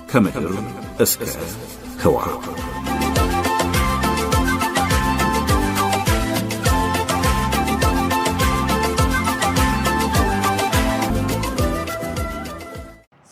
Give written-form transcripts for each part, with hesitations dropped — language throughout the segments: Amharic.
ከምድር እስከ ህዋ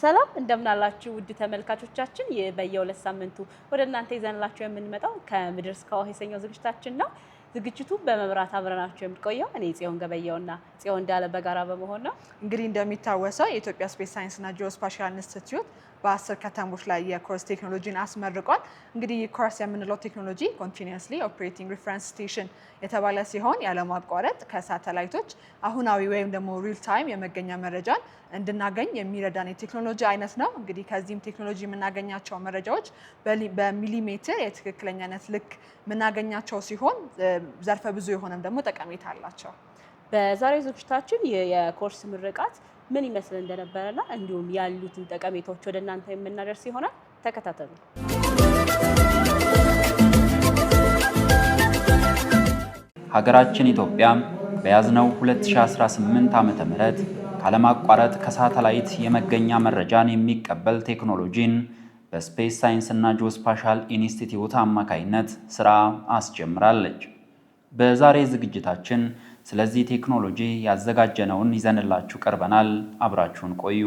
ሰላም እንደምናላችሁ ውድ ተመልካቾቻችን በየሁለት ሳምንቱ ወደ እናንተ ይዘንላችሁ የምንመጣው ከምድር እስከ ህዋ የሰኞው ዝግጅታችን ነው። ዝግጅቱ በመብራት አብረናችሁ የምትቆየው እኔ ጽዮን ገበያውና ጽዮን ዳለ በጋራ በመሆን ነው። እንግዲህ እንደሚታወሰው የኢትዮጵያ ስፔስ ሳይንስና ጂኦስፓሻል ኢንስቲትዩት በ10 ከተሞች ላይ የኮርስ ቴክኖሎጂን አስመርቋል። እንግዲህ ኮርስ የምንለው ቴክኖሎጂ ኮንቲኒየስሊ ኦፕሬቲንግ ሪፈረንስ ስቴሽን የተባለ ሲሆን ያለማቋረጥ ከሳተላይቶች አሁናዊ ወይም ደግሞ ሪል ታይም የመገኛ መረጃን እንድናገኝ የሚረዳን የቴክኖሎጂ አይነት ነው። እንግዲህ ከዚህም ቴክኖሎጂ የምናገኛቸው መረጃዎች በሚሊሜትር የትክክለኛነት ልክ የምናገኛቸው ሲሆን ዘርፈ ብዙ የሆነም ደግሞ ጠቀሜታ አላቸው። በዛሬው ዝግጅታችን የኮርስ ምርቃት ምን ይመስል እንደነበረና እንዲሁም ያሉትን ጠቀሜታዎች ወደ እናንተ የምናደርስ ይሆናል። ተከታተሉ። ሀገራችን ኢትዮጵያ በያዝነው 2018 ዓመተ ምህረት ካለማቋረጥ ከሳተላይት የመገኛ መረጃን የሚቀበል ቴክኖሎጂን በስፔስ ሳይንስና ጂኦስፓሻል ኢንስቲትዩት አማካይነት ስራ አስጀምራለች። በዛሬ ዝግጅታችን ስለዚህ ቴክኖሎጂ ያዘጋጀነውን ይዘንላችሁ ቀርበናል። አብራችሁን ቆዩ።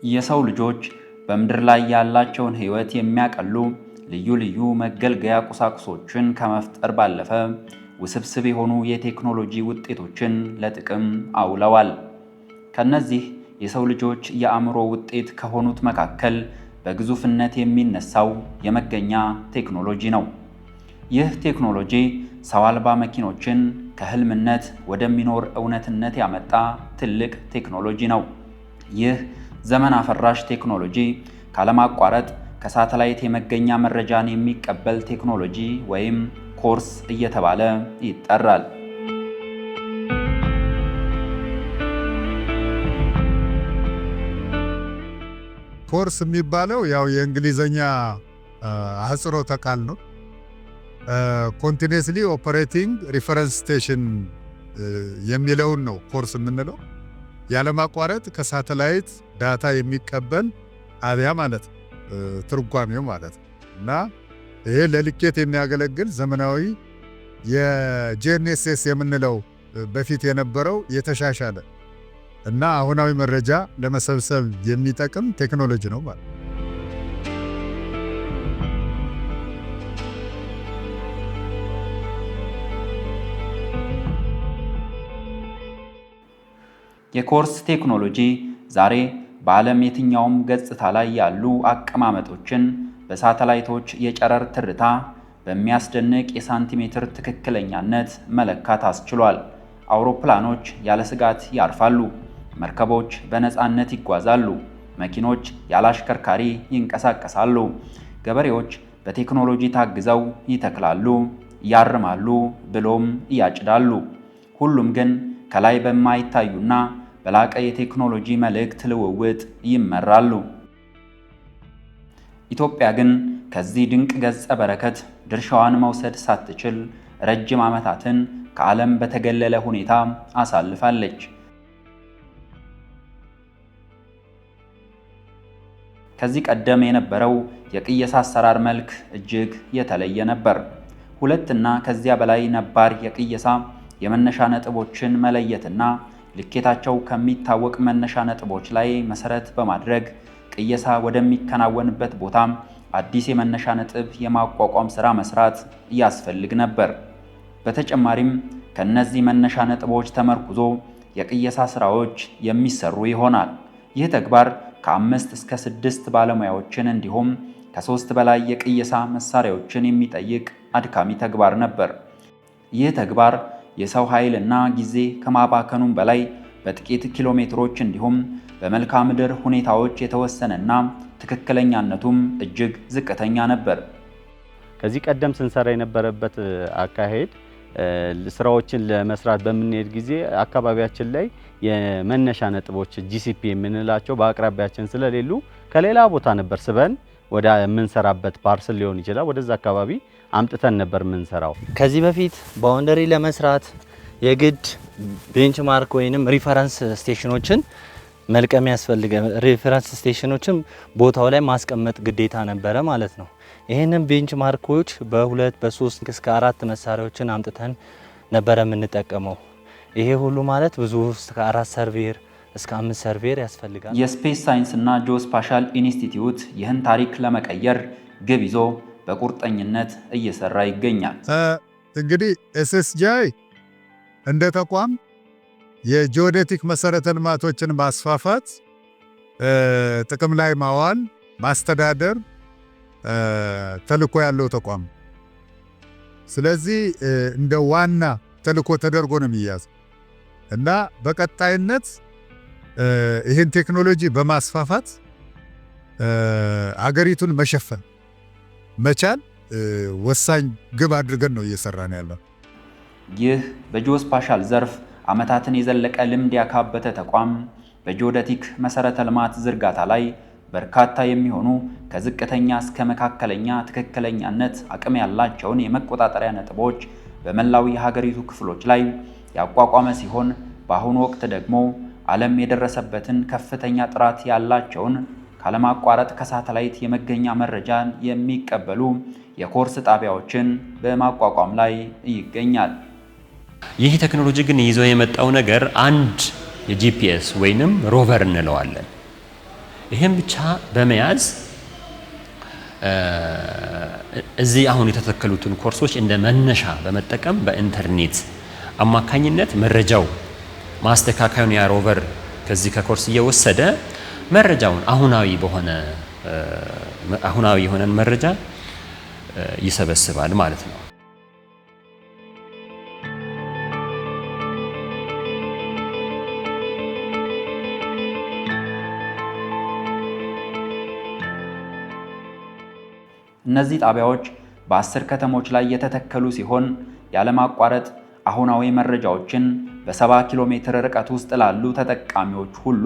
የሰው ልጆች በምድር ላይ ያላቸውን ህይወት የሚያቀሉ ልዩ ልዩ መገልገያ ቁሳቁሶችን ከመፍጠር ባለፈ ውስብስብ የሆኑ የቴክኖሎጂ ውጤቶችን ለጥቅም አውለዋል። ከነዚህ የሰው ልጆች የአእምሮ ውጤት ከሆኑት መካከል በግዙፍነት የሚነሳው የመገኛ ቴክኖሎጂ ነው። ይህ ቴክኖሎጂ ሰው አልባ መኪኖችን ከህልምነት ወደሚኖር እውነትነት ያመጣ ትልቅ ቴክኖሎጂ ነው። ይህ ዘመን አፈራሽ ቴክኖሎጂ ካለማቋረጥ ከሳተላይት የመገኛ መረጃን የሚቀበል ቴክኖሎጂ ወይም ኮርስ እየተባለ ይጠራል። ኮርስ የሚባለው ያው የእንግሊዘኛ አህጽሮተ ቃል ነው። ኮንቲኒየስሊ ኦፐሬቲንግ ሪፈረንስ ስቴሽን የሚለውን ነው ኮርስ የምንለው። ያለማቋረጥ ከሳተላይት ዳታ የሚቀበል ጣቢያ ማለት ነው ትርጓሜው ማለት ነው። እና ይሄ ለልኬት የሚያገለግል ዘመናዊ የጂኤንኤስኤስ የምንለው በፊት የነበረው የተሻሻለ እና አሁናዊ መረጃ ለመሰብሰብ የሚጠቅም ቴክኖሎጂ ነው ማለት ነው። የኮርስ ቴክኖሎጂ ዛሬ በዓለም የትኛውም ገጽታ ላይ ያሉ አቀማመጦችን በሳተላይቶች የጨረር ትርታ በሚያስደንቅ የሳንቲሜትር ትክክለኛነት መለካት አስችሏል። አውሮፕላኖች ያለ ስጋት ያርፋሉ፣ መርከቦች በነፃነት ይጓዛሉ፣ መኪኖች ያለ አሽከርካሪ ይንቀሳቀሳሉ፣ ገበሬዎች በቴክኖሎጂ ታግዘው ይተክላሉ፣ ያርማሉ፣ ብሎም ያጭዳሉ። ሁሉም ግን ከላይ በማይታዩና በላቀ የቴክኖሎጂ መልእክት ልውውጥ ይመራሉ። ኢትዮጵያ ግን ከዚህ ድንቅ ገጸ በረከት ድርሻዋን መውሰድ ሳትችል ረጅም ዓመታትን ከዓለም በተገለለ ሁኔታ አሳልፋለች። ከዚህ ቀደም የነበረው የቅየሳ አሰራር መልክ እጅግ የተለየ ነበር። ሁለትና ከዚያ በላይ ነባር የቅየሳ የመነሻ ነጥቦችን መለየትና ልኬታቸው ከሚታወቅ መነሻ ነጥቦች ላይ መሰረት በማድረግ ቅየሳ ወደሚከናወንበት ቦታ አዲስ የመነሻ ነጥብ የማቋቋም ሥራ መስራት ያስፈልግ ነበር። በተጨማሪም ከነዚህ መነሻ ነጥቦች ተመርኩዞ የቅየሳ ሥራዎች የሚሰሩ ይሆናል። ይህ ተግባር ከ5 እስከ 6 ባለሙያዎችን እንዲሁም ከ3 በላይ የቅየሳ መሳሪያዎችን የሚጠይቅ አድካሚ ተግባር ነበር። ይህ ተግባር የሰው ኃይልና ጊዜ ከማባከኑም በላይ በጥቂት ኪሎ ሜትሮች እንዲሁም በመልክዓ ምድር ሁኔታዎች የተወሰነና ትክክለኛነቱም እጅግ ዝቅተኛ ነበር። ከዚህ ቀደም ስንሰራ የነበረበት አካሄድ ስራዎችን ለመስራት በምንሄድ ጊዜ አካባቢያችን ላይ የመነሻ ነጥቦች ጂሲፒ የምንላቸው በአቅራቢያችን ስለሌሉ ከሌላ ቦታ ነበር ስበን ወደ የምንሰራበት ፓርሰል ሊሆን ይችላል ወደዛ አካባቢ አምጥተን ነበር የምንሰራው። ከዚህ በፊት ባውንደሪ ለመስራት የግድ ቤንችማርክ ወይንም ሪፈረንስ ስቴሽኖችን መልቀም ያስፈልጋል። ሪፈረንስ ስቴሽኖችን ቦታው ላይ ማስቀመጥ ግዴታ ነበረ ማለት ነው። ይሄንን ቤንችማርኮች በ2 በ3 እስከ 4 መሳሪያዎችን አምጥተን ነበረ የምንጠቀመው። ይሄ ሁሉ ማለት ብዙ እስከ 4 ሰርቬር እስከ 5 ሰርቬር ያስፈልጋል። የስፔስ ሳይንስና ጂኦስፓሻል ኢንስቲትዩት ይህን ታሪክ ለመቀየር ግብ ይዞ በቁርጠኝነት እየሰራ ይገኛል። እንግዲህ ኤስኤስጂአይ እንደ ተቋም የጂኦዴቲክ መሰረተ ልማቶችን ማስፋፋት፣ ጥቅም ላይ ማዋል፣ ማስተዳደር ተልዕኮ ያለው ተቋም። ስለዚህ እንደ ዋና ተልዕኮ ተደርጎ ነው የሚያዝ እና በቀጣይነት ይህን ቴክኖሎጂ በማስፋፋት አገሪቱን መሸፈን መቻል ወሳኝ ግብ አድርገን ነው እየሰራን ያለው። ይህ በጂኦስፓሻል ዘርፍ ዓመታትን የዘለቀ ልምድ ያካበተ ተቋም በጂኦዴቲክ መሰረተ ልማት ዝርጋታ ላይ በርካታ የሚሆኑ ከዝቅተኛ እስከ መካከለኛ ትክክለኛነት አቅም ያላቸውን የመቆጣጠሪያ ነጥቦች በመላው የሀገሪቱ ክፍሎች ላይ ያቋቋመ ሲሆን በአሁኑ ወቅት ደግሞ ዓለም የደረሰበትን ከፍተኛ ጥራት ያላቸውን ካለማቋረጥ ከሳተላይት የመገኛ መረጃን የሚቀበሉ የኮርስ ጣቢያዎችን በማቋቋም ላይ ይገኛል። ይህ ቴክኖሎጂ ግን ይዞ የመጣው ነገር አንድ የጂፒኤስ ወይንም ሮቨር እንለዋለን። ይሄን ብቻ በመያዝ እዚህ አሁን የተተከሉትን ኮርሶች እንደ መነሻ በመጠቀም በኢንተርኔት አማካኝነት መረጃው ማስተካከዩን ያ ሮቨር ከዚህ ከኮርስ እየወሰደ መረጃውን አሁናዊ የሆነን መረጃ ይሰበስባል ማለት ነው። እነዚህ ጣቢያዎች በ10 ከተሞች ላይ የተተከሉ ሲሆን ያለማቋረጥ አሁናዊ መረጃዎችን በ70 ኪሎ ሜትር ርቀት ውስጥ ላሉ ተጠቃሚዎች ሁሉ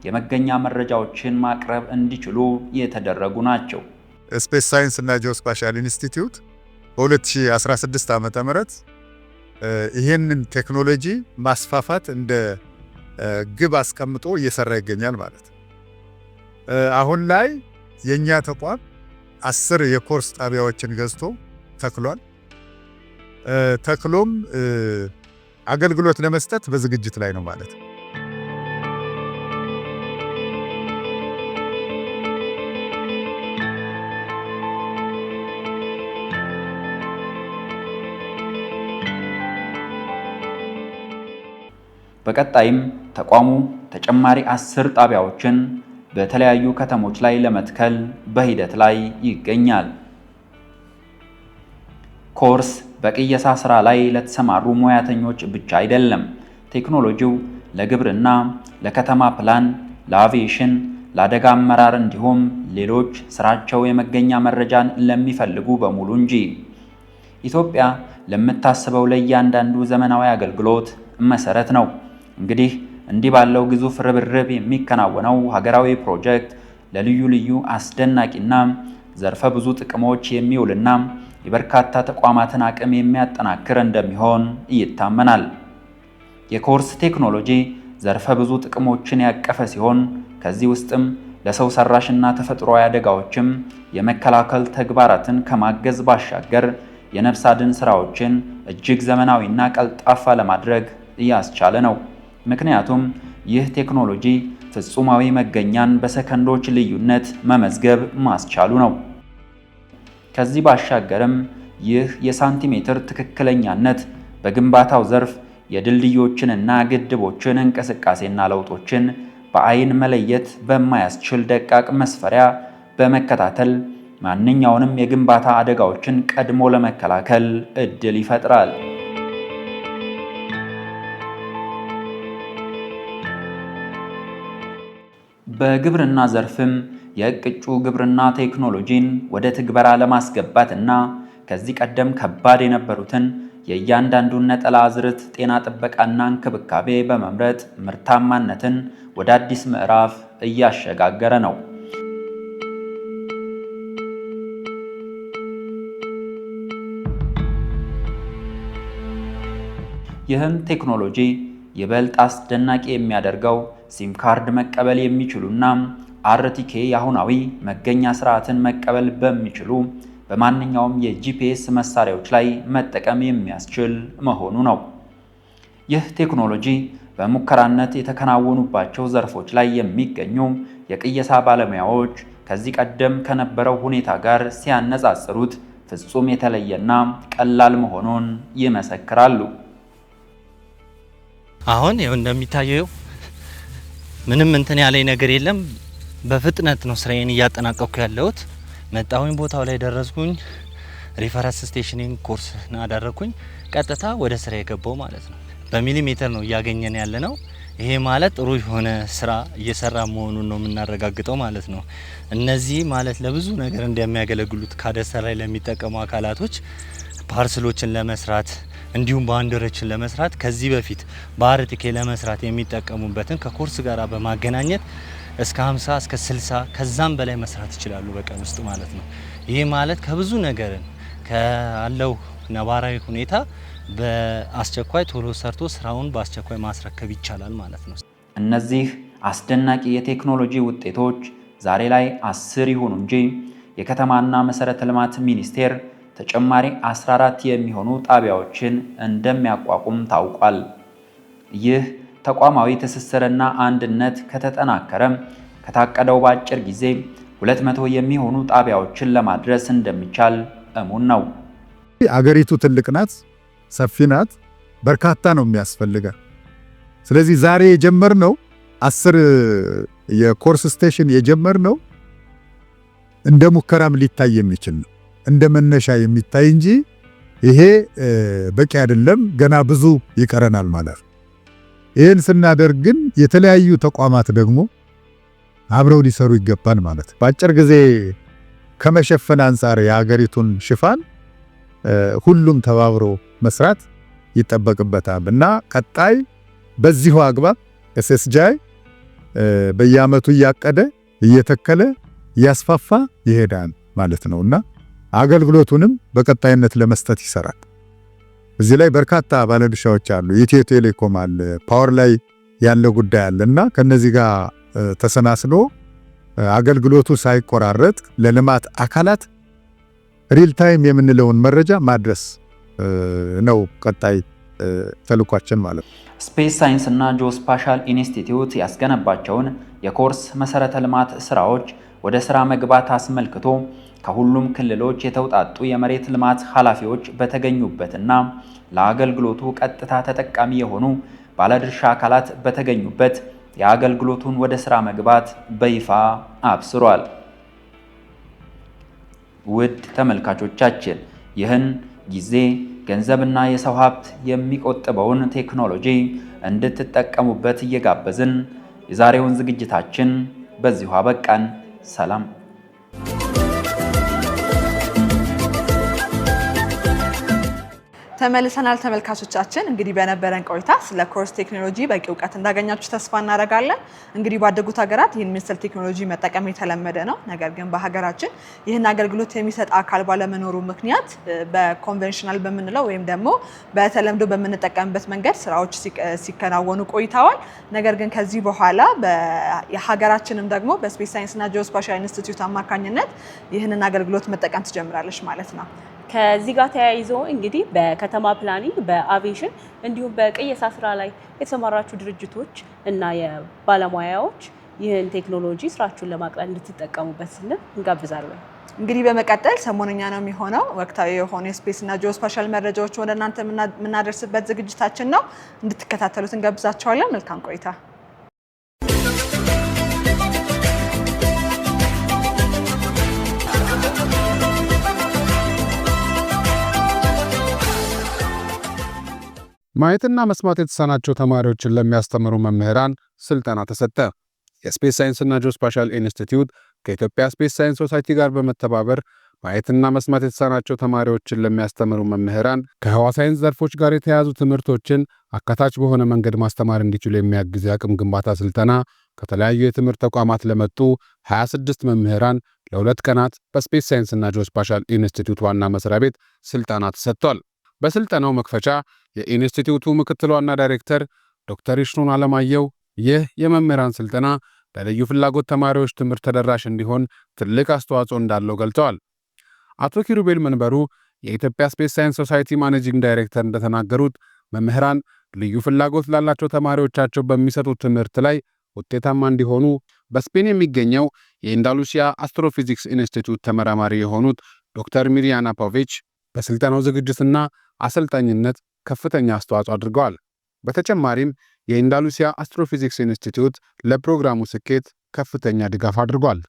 የመገኛ መረጃዎችን ማቅረብ እንዲችሉ የተደረጉ ናቸው። ስፔስ ሳይንስ እና ጂኦስፓሻል ኢንስቲትዩት በ2016 ዓመተ ምህረት ይሄንን ቴክኖሎጂ ማስፋፋት እንደ ግብ አስቀምጦ እየሰራ ይገኛል ማለት ነው። አሁን ላይ የኛ ተቋም 10 የኮርስ ጣቢያዎችን ገዝቶ ተክሏል። ተክሎም አገልግሎት ለመስጠት በዝግጅት ላይ ነው ማለት ነው። በቀጣይም ተቋሙ ተጨማሪ 10 ጣቢያዎችን በተለያዩ ከተሞች ላይ ለመትከል በሂደት ላይ ይገኛል። ኮርስ በቅየሳ ስራ ላይ ለተሰማሩ ሙያተኞች ብቻ አይደለም። ቴክኖሎጂው ለግብርና፣ ለከተማ ፕላን፣ ለአቪዬሽን፣ ለአደጋ አመራር እንዲሁም ሌሎች ስራቸው የመገኛ መረጃን ለሚፈልጉ በሙሉ እንጂ። ኢትዮጵያ ለምታስበው ለእያንዳንዱ ዘመናዊ አገልግሎት መሰረት ነው። እንግዲህ እንዲህ ባለው ግዙፍ ርብርብ የሚከናወነው ሀገራዊ ፕሮጀክት ለልዩ ልዩ አስደናቂና ዘርፈ ብዙ ጥቅሞች የሚውልና የበርካታ ተቋማትን አቅም የሚያጠናክር እንደሚሆን ይታመናል። የኮርስ ቴክኖሎጂ ዘርፈ ብዙ ጥቅሞችን ያቀፈ ሲሆን ከዚህ ውስጥም ለሰው ሰራሽና ተፈጥሯዊ አደጋዎችም የመከላከል ተግባራትን ከማገዝ ባሻገር የነፍስ አድን ስራዎችን እጅግ ዘመናዊና ቀልጣፋ ለማድረግ እያስቻለ ነው። ምክንያቱም ይህ ቴክኖሎጂ ፍጹማዊ መገኛን በሰከንዶች ልዩነት መመዝገብ ማስቻሉ ነው። ከዚህ ባሻገርም ይህ የሳንቲሜትር ትክክለኛነት በግንባታው ዘርፍ የድልድዮችንና ግድቦችን እንቅስቃሴና ለውጦችን በአይን መለየት በማያስችል ደቃቅ መስፈሪያ በመከታተል ማንኛውንም የግንባታ አደጋዎችን ቀድሞ ለመከላከል እድል ይፈጥራል። በግብርና ዘርፍም የእቅጩ ግብርና ቴክኖሎጂን ወደ ትግበራ ለማስገባትና ከዚህ ቀደም ከባድ የነበሩትን የእያንዳንዱን ነጠላ አዝርዕት ጤና ጥበቃና እንክብካቤ በመምረጥ ምርታማነትን ወደ አዲስ ምዕራፍ እያሸጋገረ ነው። ይህን ቴክኖሎጂ ይበልጥ አስደናቂ የሚያደርገው ሲም ካርድ መቀበል የሚችሉና አርቲኬ የአሁናዊ መገኛ ስርዓትን መቀበል በሚችሉ በማንኛውም የጂፒኤስ መሳሪያዎች ላይ መጠቀም የሚያስችል መሆኑ ነው። ይህ ቴክኖሎጂ በሙከራነት የተከናወኑባቸው ዘርፎች ላይ የሚገኙ የቅየሳ ባለሙያዎች ከዚህ ቀደም ከነበረው ሁኔታ ጋር ሲያነጻጽሩት ፍጹም የተለየና ቀላል መሆኑን ይመሰክራሉ። አሁን ይኸው እንደሚታየው ምንም እንትን ያለኝ ነገር የለም። በፍጥነት ነው ስራዬን እያጠናቀቅኩ ያለሁት። መጣሁኝ፣ ቦታው ላይ ደረስኩኝ፣ ሪፈረንስ ስቴሽኒንግ ኮርስ አደረኩኝ፣ ቀጥታ ወደ ስራ የገባው ማለት ነው። በሚሊሜትር ነው እያገኘን ያለ ነው። ይሄ ማለት ጥሩ የሆነ ስራ እየሰራ መሆኑን ነው የምናረጋግጠው ማለት ነው። እነዚህ ማለት ለብዙ ነገር እንደሚያገለግሉት ካደስተር ላይ ለሚጠቀሙ አካላቶች ፓርሰሎችን ለመስራት እንዲሁም ባንደሮችን ለመስራት ከዚህ በፊት በአርቲኬ ለመስራት የሚጠቀሙበትን ከኮርስ ጋር በማገናኘት እስከ 50 እስከ 60 ከዛም በላይ መስራት ይችላሉ በቀን ውስጥ ማለት ነው። ይሄ ማለት ከብዙ ነገርን ካለው ነባራዊ ሁኔታ በአስቸኳይ ቶሎ ሰርቶ ስራውን በአስቸኳይ ማስረከብ ይቻላል ማለት ነው። እነዚህ አስደናቂ የቴክኖሎጂ ውጤቶች ዛሬ ላይ 10 ይሁኑ እንጂ የከተማና መሰረተ ልማት ሚኒስቴር ተጨማሪ 14 የሚሆኑ ጣቢያዎችን እንደሚያቋቁም ታውቋል። ይህ ተቋማዊ ትስስርና አንድነት ከተጠናከረ ከታቀደው በአጭር ጊዜ 200 የሚሆኑ ጣቢያዎችን ለማድረስ እንደሚቻል እሙን ነው። አገሪቱ ትልቅ ናት፣ ሰፊ ናት፣ በርካታ ነው የሚያስፈልገው። ስለዚህ ዛሬ የጀመርነው 10 የኮርስ ስቴሽን የጀመርነው እንደ ሙከራም ሊታይ የሚችል ነው፣ እንደ መነሻ የሚታይ እንጂ ይሄ በቂ አይደለም፣ ገና ብዙ ይቀረናል ማለት ነው። ይህን ስናደርግ ግን የተለያዩ ተቋማት ደግሞ አብረው ሊሰሩ ይገባል ማለት ነው። በአጭር ጊዜ ከመሸፈን አንጻር የሀገሪቱን ሽፋን ሁሉም ተባብሮ መስራት ይጠበቅበታል እና ቀጣይ በዚሁ አግባብ ኤስኤስጂአይ በየዓመቱ እያቀደ እየተከለ እያስፋፋ ይሄዳል ማለት ነውና አገልግሎቱንም በቀጣይነት ለመስጠት ይሰራል። እዚህ ላይ በርካታ ባለድርሻዎች አሉ። ኢትዮ ቴሌኮም አለ፣ ፓወር ላይ ያለ ጉዳይ አለና ከነዚህ ጋር ተሰናስሎ አገልግሎቱ ሳይቆራረጥ ለልማት አካላት ሪል ታይም የምንለውን መረጃ ማድረስ ነው ቀጣይ ተልኳችን ማለት ነው። ስፔስ ሳይንስ እና ጂኦስፓሻል ኢንስቲትዩት ያስገነባቸውን የኮርስ መሰረተ ልማት ስራዎች ወደ ስራ መግባት አስመልክቶ ከሁሉም ክልሎች የተውጣጡ የመሬት ልማት ኃላፊዎች በተገኙበትና ለአገልግሎቱ ቀጥታ ተጠቃሚ የሆኑ ባለድርሻ አካላት በተገኙበት የአገልግሎቱን ወደ ስራ መግባት በይፋ አብስሯል። ውድ ተመልካቾቻችን ይህን ጊዜ ገንዘብና የሰው ሀብት የሚቆጥበውን ቴክኖሎጂ እንድትጠቀሙበት እየጋበዝን የዛሬውን ዝግጅታችን በዚሁ አበቃን። ሰላም። ተመልሰናል ተመልካቾቻችን። እንግዲህ በነበረን ቆይታ ስለ ኮርስ ቴክኖሎጂ በቂ እውቀት እንዳገኛችሁ ተስፋ እናደርጋለን። እንግዲህ ባደጉት ሀገራት ይህን መሰል ቴክኖሎጂ መጠቀም የተለመደ ነው። ነገር ግን በሀገራችን ይህን አገልግሎት የሚሰጥ አካል ባለመኖሩ ምክንያት በኮንቬንሽናል በምንለው ወይም ደግሞ በተለምዶ በምንጠቀምበት መንገድ ስራዎች ሲከናወኑ ቆይተዋል። ነገር ግን ከዚህ በኋላ የሀገራችንም ደግሞ በስፔስ ሳይንስና ጂኦስፓሻል ኢንስቲትዩት አማካኝነት ይህንን አገልግሎት መጠቀም ትጀምራለች ማለት ነው። ከዚህ ጋር ተያይዞ እንግዲህ በከተማ ፕላኒንግ፣ በአቪዬሽን እንዲሁም በቅየሳ ስራ ላይ የተሰማራችሁ ድርጅቶች እና የባለሙያዎች ይህን ቴክኖሎጂ ስራችሁን ለማቅለል እንድትጠቀሙበት ስንል እንጋብዛለን። እንግዲህ በመቀጠል ሰሞነኛ ነው የሚሆነው ወቅታዊ የሆኑ የስፔስ እና ጂኦስፓሻል መረጃዎች ወደ እናንተ የምናደርስበት ዝግጅታችን ነው። እንድትከታተሉት እንጋብዛችኋለን። መልካም ቆይታ። ማየትና መስማት የተሳናቸው ተማሪዎችን ለሚያስተምሩ መምህራን ስልጠና ተሰጠ። የስፔስ ሳይንስና ጂኦስፓሻል ኢንስቲትዩት ከኢትዮጵያ ስፔስ ሳይንስ ሶሳይቲ ጋር በመተባበር ማየትና መስማት የተሳናቸው ተማሪዎችን ለሚያስተምሩ መምህራን ከህዋ ሳይንስ ዘርፎች ጋር የተያያዙ ትምህርቶችን አካታች በሆነ መንገድ ማስተማር እንዲችሉ የሚያግዝ የአቅም ግንባታ ስልጠና ከተለያዩ የትምህርት ተቋማት ለመጡ 26 መምህራን ለ2 ቀናት በስፔስ ሳይንስና ጂኦስፓሻል ኢንስቲትዩት ዋና መስሪያ ቤት ስልጠና ተሰጥቷል። በስልጠናው መክፈቻ የኢንስቲትዩቱ ምክትል ዋና ዳይሬክተር ዶክተር ይሽኑን አለማየሁ ይህ የመምህራን ስልጠና ለልዩ ፍላጎት ተማሪዎች ትምህርት ተደራሽ እንዲሆን ትልቅ አስተዋጽኦ እንዳለው ገልጸዋል። አቶ ኪሩቤል መንበሩ የኢትዮጵያ ስፔስ ሳይንስ ሶሳይቲ ማኔጂንግ ዳይሬክተር እንደተናገሩት መምህራን ልዩ ፍላጎት ላላቸው ተማሪዎቻቸው በሚሰጡት ትምህርት ላይ ውጤታማ እንዲሆኑ በስፔን የሚገኘው የአንዳሉሲያ አስትሮፊዚክስ ኢንስቲትዩት ተመራማሪ የሆኑት ዶክተር ሚሪያና ፖቪች በስልጠናው ዝግጅትና አሰልጣኝነት ከፍተኛ አስተዋጽኦ አድርገዋል። በተጨማሪም የአንዳሉሲያ አስትሮፊዚክስ ኢንስቲትዩት ለፕሮግራሙ ስኬት ከፍተኛ ድጋፍ አድርጓል።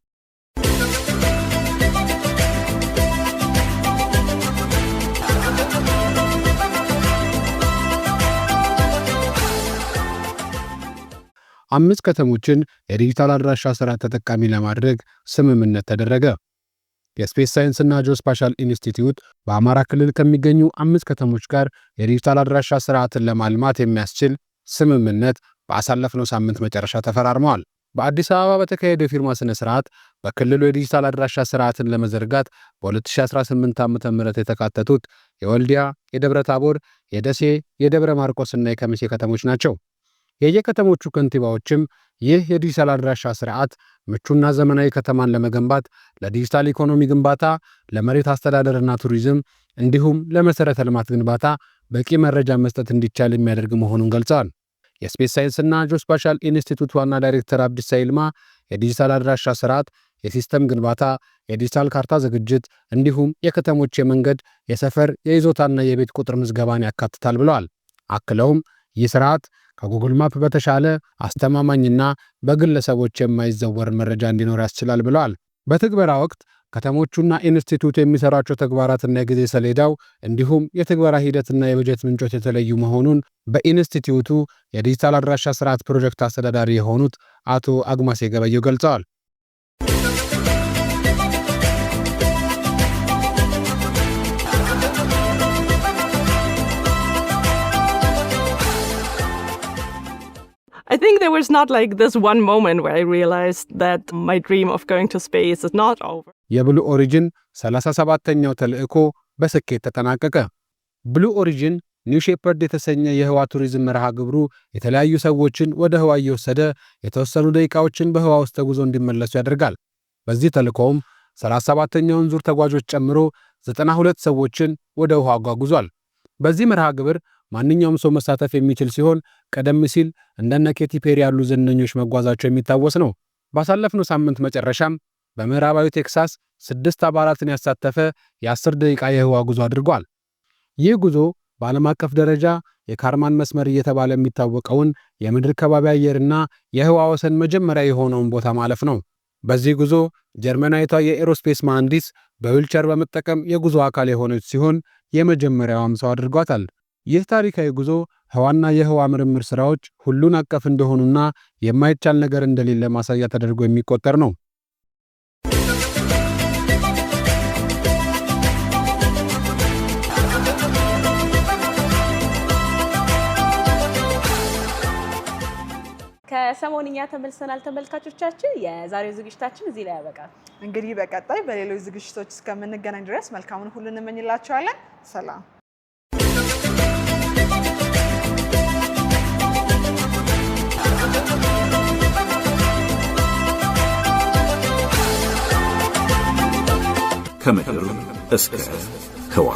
አምስት ከተሞችን የዲጂታል አድራሻ ስርዓት ተጠቃሚ ለማድረግ ስምምነት ተደረገ። የስፔስ ሳይንስና ጂኦስፓሻል ኢንስቲትዩት በአማራ ክልል ከሚገኙ 5 ከተሞች ጋር የዲጂታል አድራሻ ስርዓትን ለማልማት የሚያስችል ስምምነት በአሳለፍነው ሳምንት መጨረሻ ተፈራርመዋል። በአዲስ አበባ በተካሄደው የፊርማ ስነ ስርዓት በክልሉ የዲጂታል አድራሻ ስርዓትን ለመዘርጋት በ2018 ዓ.ም የተካተቱት የወልዲያ፣ የደብረ ታቦር፣ የደሴ፣ የደብረ ማርቆስና የከሚሴ ከተሞች ናቸው። የየከተሞቹ ከንቲባዎችም ይህ የዲጂታል አድራሻ ስርዓት ምቹና ዘመናዊ ከተማን ለመገንባት ለዲጂታል ኢኮኖሚ ግንባታ፣ ለመሬት አስተዳደርና ቱሪዝም እንዲሁም ለመሰረተ ልማት ግንባታ በቂ መረጃ መስጠት እንዲቻል የሚያደርግ መሆኑን ገልጸዋል። የስፔስ ሳይንስና ጂኦስፓሻል ኢንስቲትዩት ዋና ዳይሬክተር አብዲሳ ይልማ የዲጂታል አድራሻ ስርዓት የሲስተም ግንባታ፣ የዲጂታል ካርታ ዝግጅት እንዲሁም የከተሞች የመንገድ፣ የሰፈር፣ የይዞታና የቤት ቁጥር ምዝገባን ያካትታል ብለዋል። አክለውም ይህ ስርዓት ከጉግል ማፕ በተሻለ አስተማማኝና በግለሰቦች የማይዘወር መረጃ እንዲኖር ያስችላል ብለዋል። በትግበራ ወቅት ከተሞቹና ኢንስቲትዩቱ የሚሰሯቸው ተግባራትና የጊዜ ሰሌዳው እንዲሁም የትግበራ ሂደትና የበጀት ምንጮች የተለዩ መሆኑን በኢንስቲትዩቱ የዲጂታል አድራሻ ስርዓት ፕሮጀክት አስተዳዳሪ የሆኑት አቶ አግማሴ ገበየው ገልጸዋል። I think there was not like this one moment where I realized that my dream of going to space is not over. የብሉ ኦሪጅን 37ኛው ተልእኮ በስኬት ተጠናቀቀ። ብሉ ኦሪጅን ኒው ሼፐርድ የተሰኘ የህዋ ቱሪዝም መርሃ ግብሩ የተለያዩ ሰዎችን ወደ ህዋ እየወሰደ የተወሰኑ ደቂቃዎችን በህዋ ውስጥ ተጉዞ እንዲመለሱ ያደርጋል። በዚህ ተልእኮም 37ኛውን ዙር ተጓዦች ጨምሮ 92 ሰዎችን ወደ ህዋ አጓጉዟል። በዚህ መርሃ ግብር ማንኛውም ሰው መሳተፍ የሚችል ሲሆን ቀደም ሲል እንደነ ኬቲ ፔሪ ያሉ ዝነኞች መጓዛቸው የሚታወስ ነው። ባሳለፍነው ሳምንት መጨረሻም በምዕራባዊ ቴክሳስ 6 አባላትን ያሳተፈ የ10 ደቂቃ የህዋ ጉዞ አድርጓል። ይህ ጉዞ በዓለም አቀፍ ደረጃ የካርማን መስመር እየተባለ የሚታወቀውን የምድር ከባቢ አየርና የህዋ ወሰን መጀመሪያ የሆነውን ቦታ ማለፍ ነው። በዚህ ጉዞ ጀርመናዊቷ የኤሮስፔስ መሐንዲስ በዊልቸር በመጠቀም የጉዞ አካል የሆነች ሲሆን የመጀመሪያዋም ሰው አድርጓታል። ይህ ታሪካዊ ጉዞ ህዋና የህዋ ምርምር ስራዎች ሁሉን አቀፍ እንደሆኑና የማይቻል ነገር እንደሌለ ማሳያ ተደርጎ የሚቆጠር ነው። ከሰሞንኛ ተመልሰናል ተመልካቾቻችን። የዛሬው ዝግጅታችን እዚህ ላይ ያበቃል። እንግዲህ በቀጣይ በሌሎች ዝግጅቶች እስከምንገናኝ ድረስ መልካሙን ሁሉ እንመኝላችኋለን። ሰላም። ከምድር እስከ ህዋ